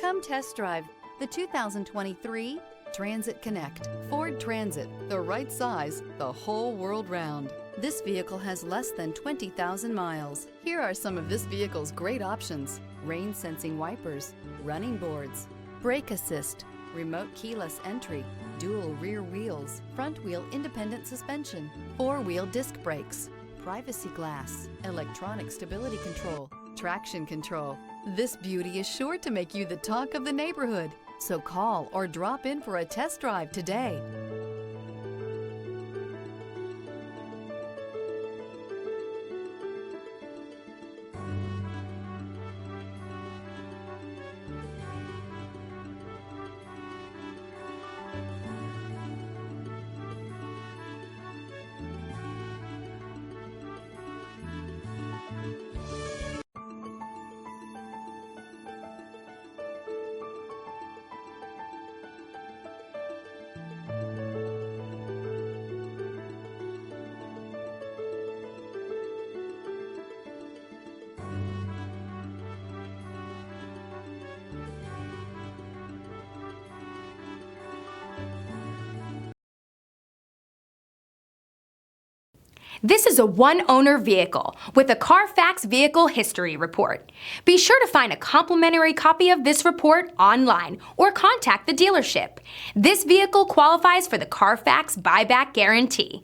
Come test drive the 2023 Transit Connect. Ford Transit, the right size, the whole world round. This vehicle has less than 20,000 miles. Here are some of this vehicle's great options: rain sensing wipers, running boards, brake assist, remote keyless entry, dual rear wheels, front wheel independent suspension, 4-wheel disc brakes, privacy glass, electronic stability control, traction control. This beauty is sure to make you the talk of the neighborhood. So call or drop in for a test drive today. This is a one-owner vehicle with a CarFax Vehicle History Report. Be sure to find a complimentary copy of this report online or contact the dealership. This vehicle qualifies for the CarFax Buyback Guarantee.